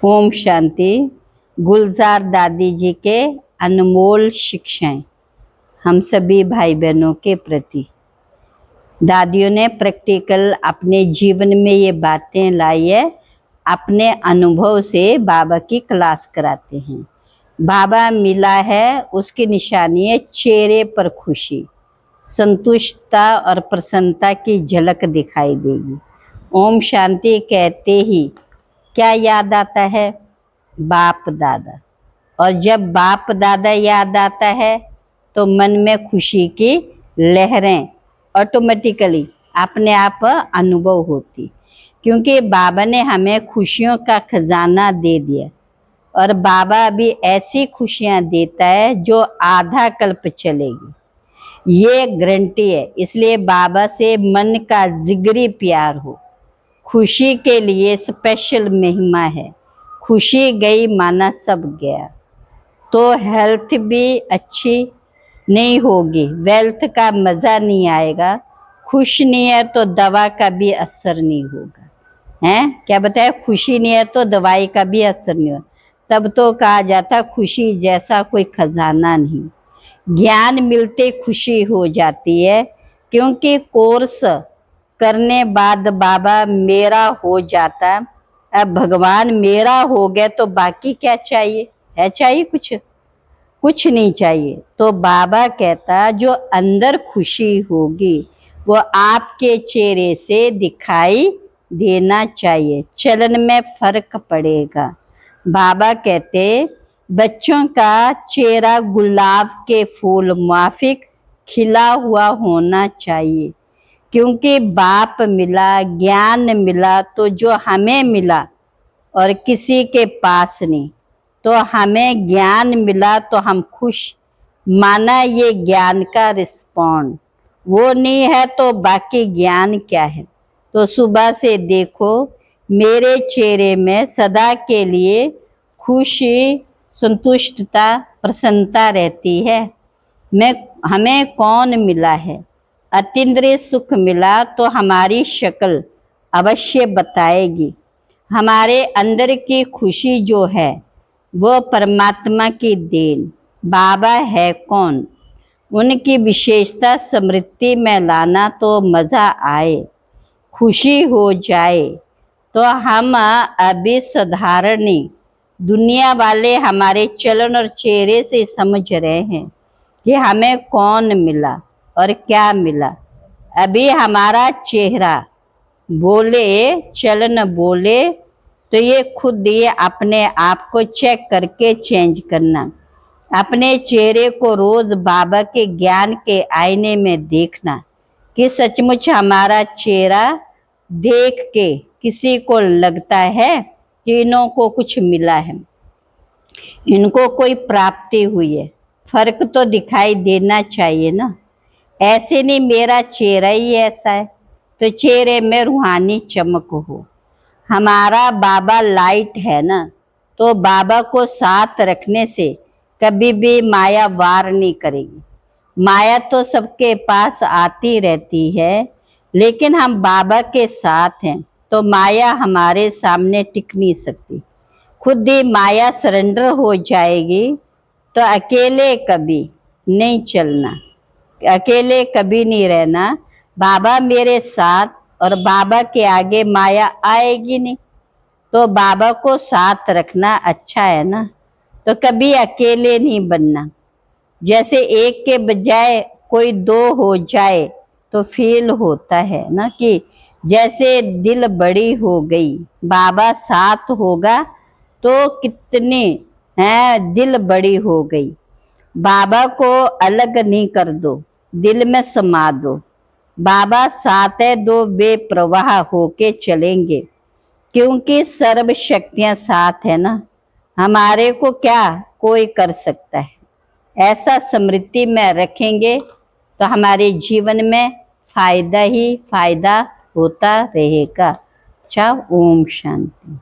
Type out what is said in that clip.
ओम शांति। गुलजार दादी जी के अनमोल शिक्षाएं हम सभी भाई बहनों के प्रति। दादियों ने प्रैक्टिकल अपने जीवन में ये बातें लाई है, अपने अनुभव से बाबा की क्लास कराते हैं। बाबा मिला है, उसकी निशानी है चेहरे पर खुशी, संतुष्टता और प्रसन्नता की झलक दिखाई देगी। ओम शांति कहते ही क्या याद आता है? बाप दादा। और जब बाप दादा याद आता है तो मन में खुशी की लहरें ऑटोमेटिकली अपने आप अनुभव होती, क्योंकि बाबा ने हमें खुशियों का खजाना दे दिया। और बाबा अभी ऐसी खुशियां देता है जो आधा कल्प चलेगी, ये गारंटी है। इसलिए बाबा से मन का जिगरी प्यार हो। खुशी के लिए स्पेशल महिमा है। खुशी गई माना सब गया। तो हेल्थ भी अच्छी नहीं होगी, वेल्थ का मज़ा नहीं आएगा। खुश नहीं है तो दवा का भी असर नहीं होगा। हैं क्या बताया? खुशी नहीं है तो दवाई का भी असर नहीं होगा। तब तो कहा जाता खुशी जैसा कोई खजाना नहीं। ज्ञान मिलते खुशी हो जाती है, क्योंकि कोर्स करने बाद बाबा मेरा हो जाता। अब भगवान मेरा हो गए तो बाकी क्या चाहिए? है चाहिए कुछ नहीं चाहिए। तो बाबा कहता जो अंदर खुशी होगी वो आपके चेहरे से दिखाई देना चाहिए, चलन में फर्क पड़ेगा। बाबा कहते बच्चों का चेहरा गुलाब के फूल माफिक खिला हुआ होना चाहिए, क्योंकि बाप मिला, ज्ञान मिला तो जो हमें मिला और किसी के पास नहीं। तो हमें ज्ञान मिला तो हम खुश, माना ये ज्ञान का रिस्पॉन्ड। वो नहीं है तो बाकी ज्ञान क्या है? तो सुबह से देखो मेरे चेहरे में सदा के लिए खुशी, संतुष्टता, प्रसन्नता रहती है। हमें कौन मिला है? अतीन्द्रिय सुख मिला तो हमारी शक्ल अवश्य बताएगी। हमारे अंदर की खुशी जो है वो परमात्मा की देन। बाबा है कौन? उनकी विशेषता स्मृति में लाना तो मज़ा आए, खुशी हो जाए। तो हम अभी साधारण दुनिया वाले हमारे चलन और चेहरे से समझ रहे हैं कि हमें कौन मिला और क्या मिला। अभी हमारा चेहरा बोले, चलन बोले, तो ये खुद ये अपने आप को चेक करके चेंज करना। अपने चेहरे को रोज बाबा के ज्ञान के आईने में देखना कि सचमुच हमारा चेहरा देख के किसी को लगता है कि इन्हों को कुछ मिला है, इनको कोई प्राप्ति हुई है। फर्क तो दिखाई देना चाहिए ना। ऐसे नहीं मेरा चेहरा ही ऐसा है, तो चेहरे में रूहानी चमक हो। हमारा बाबा लाइट है ना, तो बाबा को साथ रखने से कभी भी माया वार नहीं करेगी। माया तो सबके पास आती रहती है, लेकिन हम बाबा के साथ हैं तो माया हमारे सामने टिक नहीं सकती। खुद ही माया सरेंडर हो जाएगी। तो अकेले कभी नहीं चलना, अकेले कभी नहीं रहना। बाबा मेरे साथ, और बाबा के आगे माया आएगी नहीं। तो बाबा को साथ रखना अच्छा है ना। तो कभी अकेले नहीं बनना। जैसे एक के बजाय कोई दो हो जाए तो फील होता है ना कि जैसे दिल बड़ी हो गई, बाबा साथ होगा तो कितनी है दिल बड़ी हो गई। बाबा को अलग नहीं कर दो, दिल में समा दो। बाबा साथ है, दो बेप्रवाह होके चलेंगे, क्योंकि सर्व शक्तियां साथ है ना। हमारे को क्या कोई कर सकता है? ऐसा स्मृति में रखेंगे तो हमारे जीवन में फायदा ही फायदा होता रहेगा। अच्छा, ओम शांति।